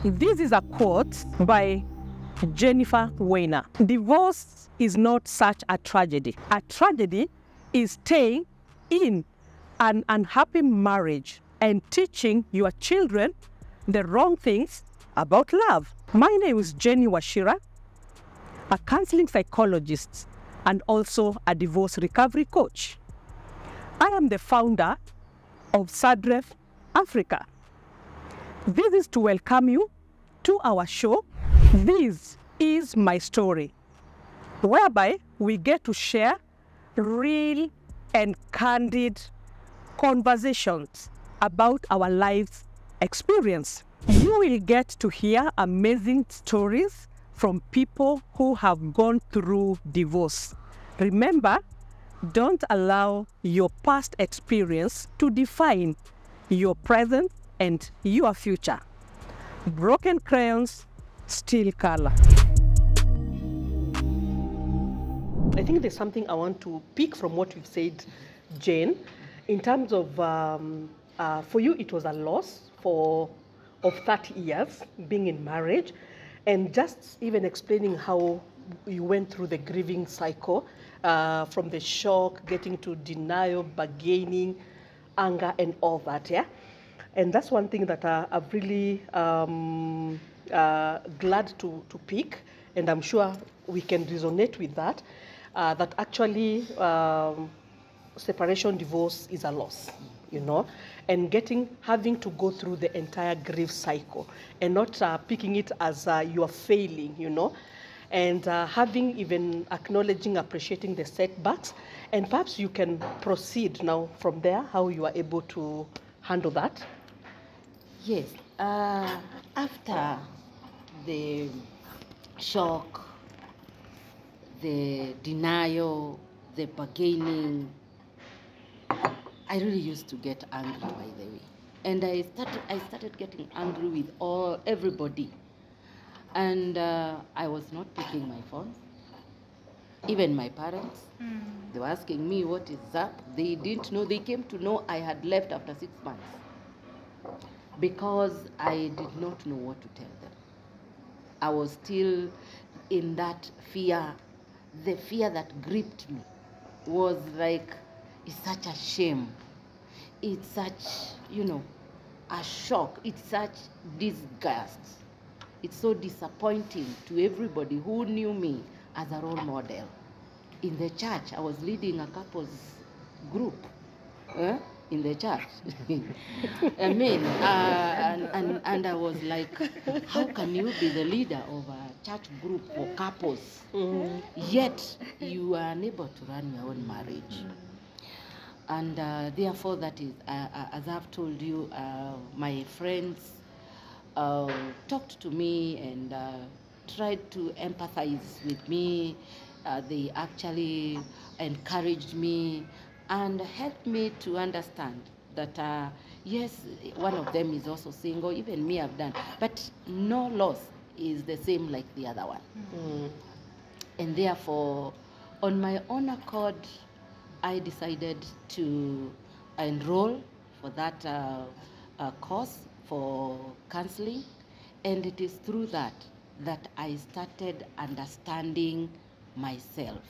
This is a quote by Jennifer Weiner. Divorce is not such a tragedy. A tragedy is staying in an unhappy marriage and teaching your children the wrong things about love. My name is Jenny Washira, a counseling psychologist and also a divorce recovery coach. I am the founder of SADREF Africa. This is to welcome you to our show. This is my story, whereby we get to share real and candid conversations about our life's experience. You will get to hear amazing stories from people who have gone through divorce. Remember, don't allow your past experience to define your present and your future. Broken crayons, still color. I think there's something I want to pick from what you've said, Jane, in terms of, for you, it was a loss of 30 years being in marriage, and just even explaining how you went through the grieving cycle, from the shock, getting to denial, bargaining, anger, and all that, yeah? And that's one thing that I've really glad to pick, and I'm sure we can resonate with that, that actually separation, divorce is a loss, you know, and having to go through the entire grief cycle and not picking it as you are failing, you know, and acknowledging, appreciating the setbacks, and perhaps you can proceed now from there, how you are able to handle that. Yes, after the shock, the denial, the bargaining, I really used to get angry, by the way. And I started getting angry with everybody. And I was not picking my phone. Even my parents, they were asking me, what is up? They didn't know. They came to know I had left after 6 months because I did not know what to tell them. I was still in that fear. The fear that gripped me was like, it's such a shame. It's such, a shock. It's such disgust. It's so disappointing to everybody who knew me as a role model. In the church, I was leading a couples group in the church. I mean, and I was like, how can you be the leader of a church group for couples, yet you are unable to run your own marriage? And therefore, that is, as I've told you, my friends talked to me and tried to empathize with me. They actually encouraged me and helped me to understand that, yes, one of them is also single, even me I've done, but no loss is the same like the other one. And therefore, on my own accord, I decided to enroll for that course for counseling, and it is through that I started understanding myself,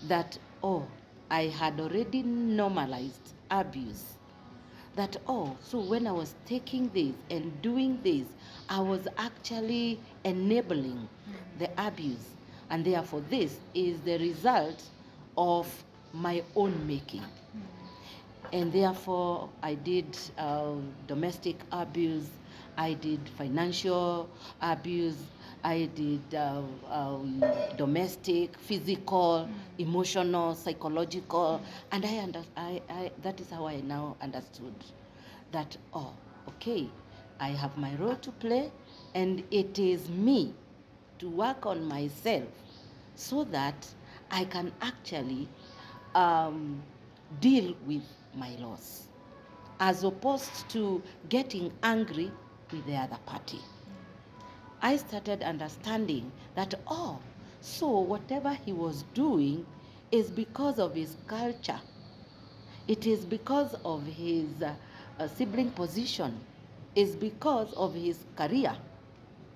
that, I had already normalized abuse, that, so when I was taking this and doing this, I was actually enabling the abuse, and therefore this is the result of my own making. And therefore, I did domestic abuse, I did financial abuse, I did domestic, physical, emotional, psychological, and that is how I now understood that, okay, I have my role to play, and it is me to work on myself so that I can actually deal with my loss, as opposed to getting angry with the other party. I started understanding that, so whatever he was doing is because of his culture. It is because of his sibling position. is because of his career,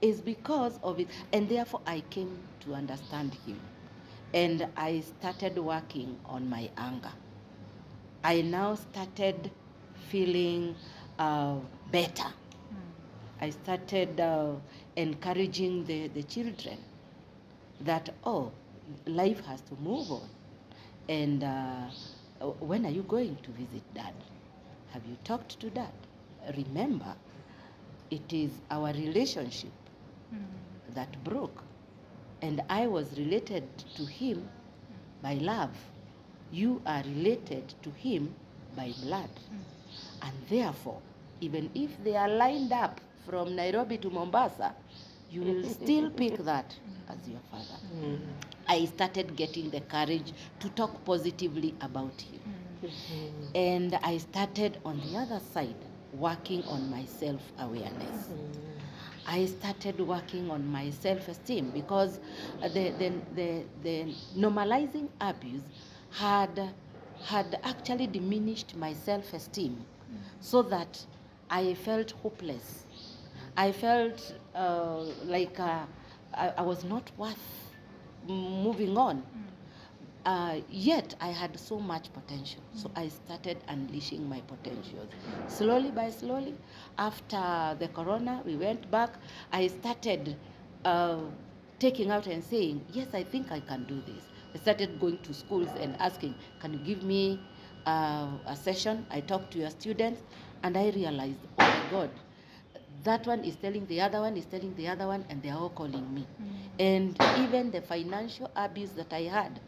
is because of it. And therefore I came to understand him. And I started working on my anger. I now started feeling better. I started encouraging the children that, oh, life has to move on. And when are you going to visit Dad? Have you talked to Dad? Remember, it is our relationship that broke. And I was related to him by love. You are related to him by blood. And therefore, even if they are lined up from Nairobi to Mombasa, you will still pick that as your father. I started getting the courage to talk positively about him. And I started on the other side working on my self-awareness. I started working on my self-esteem because the normalizing abuse had actually diminished my self-esteem, so that I felt hopeless. I felt like I was not worth moving on. Yet I had so much potential. So I started unleashing my potentials. Slowly by slowly, after the corona, we went back. I started taking out and saying, yes, I think I can do this. I started going to schools and asking, can you give me a session? I talked to your students, and I realized, oh my God, that one is telling the other one, is telling the other one, and they're all calling me. And even the financial abuse that I had,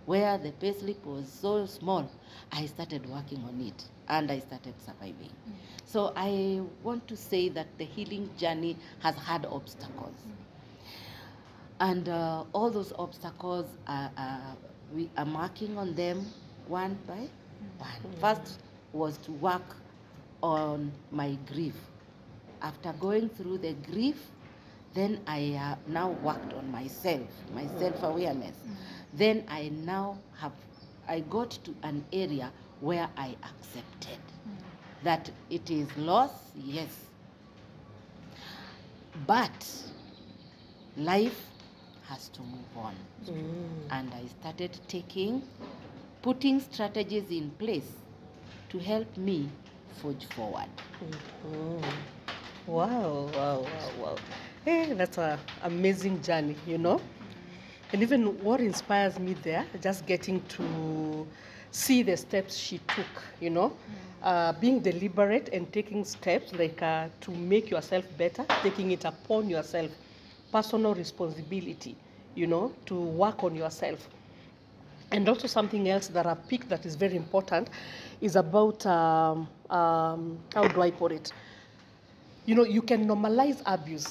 where the payslip was so small, I started working on it, and I started surviving. So I want to say that the healing journey has had obstacles. And all those obstacles, we are marking on them one by one. First was to work on my grief. After going through the grief, then I now worked on myself, my self-awareness. Then I got to an area where I accepted that it is loss, yes, but life has to move on. And I started putting strategies in place to help me forge forward. Wow, wow, wow, wow. Hey, that's an amazing journey, you know. And even what inspires me there, just getting to see the steps she took, you know, being deliberate and taking steps like to make yourself better, taking it upon yourself, personal responsibility, you know, to work on yourself. And also something else that I picked that is very important is about, how do I put it? You know, you can normalize abuse.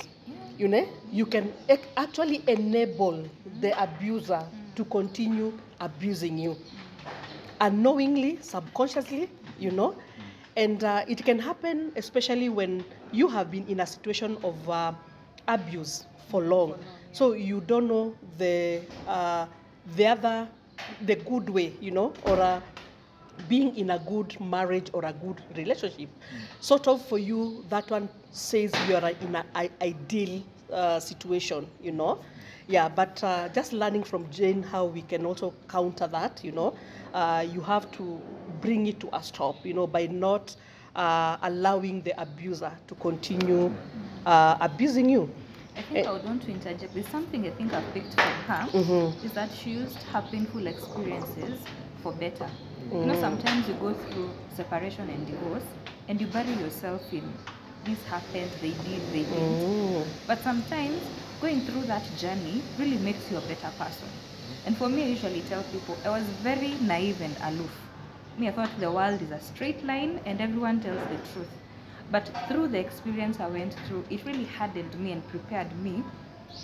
You know, you can actually enable the abuser to continue abusing you, unknowingly, subconsciously, you know. And it can happen especially when you have been in a situation of abuse for long. So you don't know the good way, you know, or being in a good marriage or a good relationship. Sort of for you, that one says you are in an ideal situation, you know. Yeah, but just learning from Jane how we can also counter that, you know. You have to bring it to a stop, you know, by not allowing the abuser to continue abusing you. I think I would want to interject. There's something I think I picked from her, is that she used her painful experiences for better. You know, sometimes you go through separation and divorce, and you bury yourself in, this happened, they did. But sometimes going through that journey really makes you a better person. And for me, I usually tell people, I was very naive and aloof. I thought the world is a straight line and everyone tells the truth. But through the experience I went through, it really hardened me and prepared me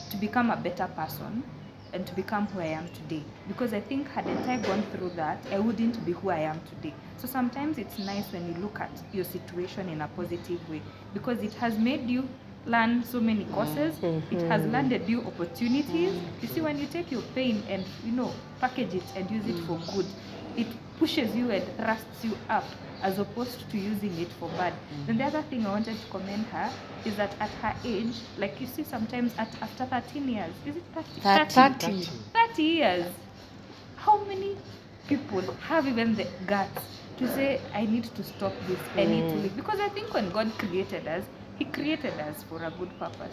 to become a better person and to become who I am today. Because I think hadn't I gone through that, I wouldn't be who I am today. So sometimes it's nice when you look at your situation in a positive way, because it has made you learn so many courses, it has landed you opportunities. You see, when you take your pain and, you know, package it and use it for good, it pushes you and thrusts you up as opposed to using it for bad. Then the other thing I wanted to commend her is that at her age, like you see sometimes after 13 years, is it 30? 30 years, how many people have even the guts to say, I need to stop this, I need to leave? Because I think when God created us, He created us for a good purpose.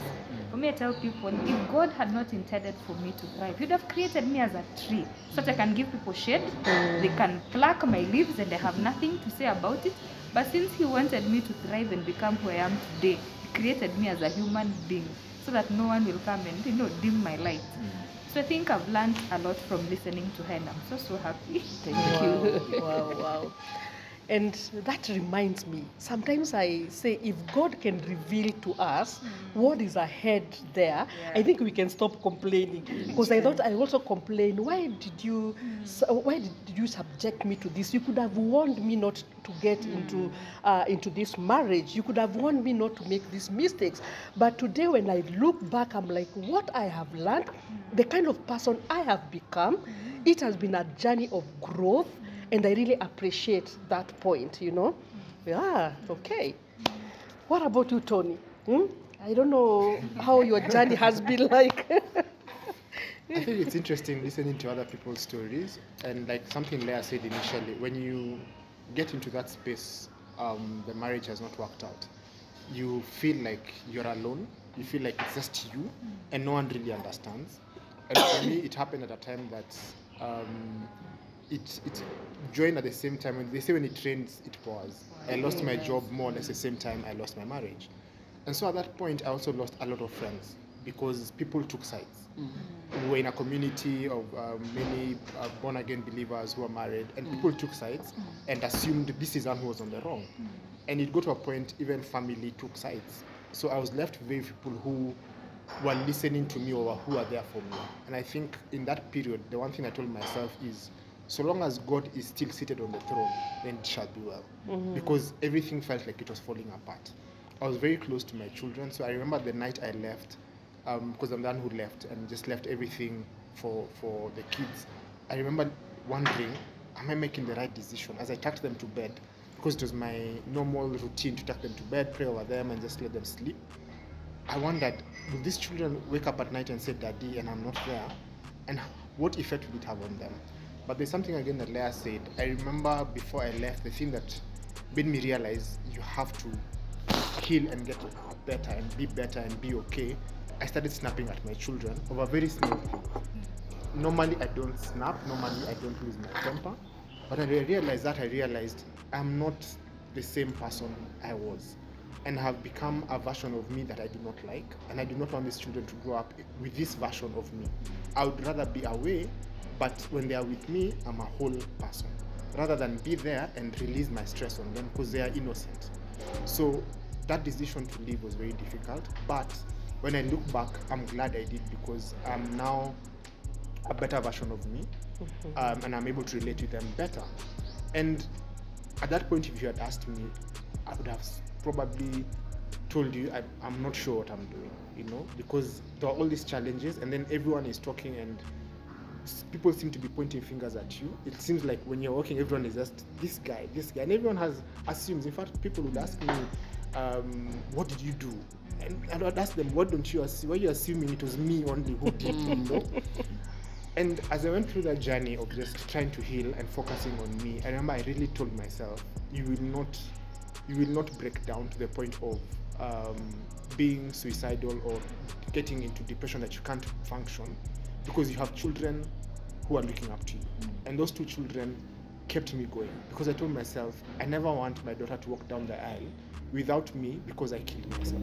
For me, I tell people, if God had not intended for me to thrive, He'd have created me as a tree so that I can give people shade, they can pluck my leaves and they have nothing to say about it. But since He wanted me to thrive and become who I am today, He created me as a human being so that no one will come and, dim my light. So I think I've learned a lot from listening to her, and I'm so happy. Thank you. Wow. And that reminds me, sometimes I say, if God can reveal to us what is ahead there, I think we can stop complaining. Because I thought I also complained, why did you subject me to this? You could have warned me not to get into this marriage. You could have warned me not to make these mistakes. But today when I look back, I'm like, what I have learned, the kind of person I have become, it has been a journey of growth. And I really appreciate that point, Yeah, okay. What about you, Tony? I don't know how your journey has been like. I think it's interesting listening to other people's stories. And like something Leah said initially, when you get into that space, the marriage has not worked out. You feel like you're alone. You feel like it's just you and no one really understands. And for me, it happened at a time that it joined at the same time. When they say when it rains, it pours. I lost my job more or less the same time I lost my marriage. And so at that point, I also lost a lot of friends because people took sides. We were in a community of many born-again believers who are married, and people took sides and assumed this is one who was on the wrong. And it got to a point, even family took sides. So I was left with very people who were listening to me or who are there for me. And I think in that period, the one thing I told myself is, so long as God is still seated on the throne, then it shall be well. Because everything felt like it was falling apart. I was very close to my children, so I remember the night I left, because I'm the one who left and just left everything for the kids. I remember wondering, am I making the right decision? As I tucked them to bed, because it was my normal routine to tuck them to bed, pray over them, and just let them sleep. I wondered, will these children wake up at night and say, Daddy, and I'm not there? And what effect will it have on them? But there's something again that Leah said. I remember before I left, the thing that made me realize you have to heal and get better and be okay. I started snapping at my children over very small things. Normally I don't snap, normally I don't lose my temper. But I realized I'm not the same person I was. And have become a version of me that I do not like. And I do not want these children to grow up with this version of me. I would rather be away, but when they are with me, I'm a whole person, rather than be there and release my stress on them because they are innocent. So that decision to leave was very difficult, but when I look back, I'm glad I did because I'm now a better version of me, and I'm able to relate to them better. And at that point, if you had asked me, I would have probably told you I'm not sure what I'm doing, because there are all these challenges, and then everyone is talking and people seem to be pointing fingers at you. It seems like when you're walking, everyone is just this guy, and everyone assumes. In fact, people would ask me, what did you do? And I would ask them, what don't you assume? Why are you assuming it was me only who did? And as I went through that journey of just trying to heal and focusing on me, I remember I really told myself, you will not break down to the point of being suicidal or getting into depression that you can't function, because you have children who are looking up to you. And those two children kept me going, because I told myself, I never want my daughter to walk down the aisle without me because I killed myself.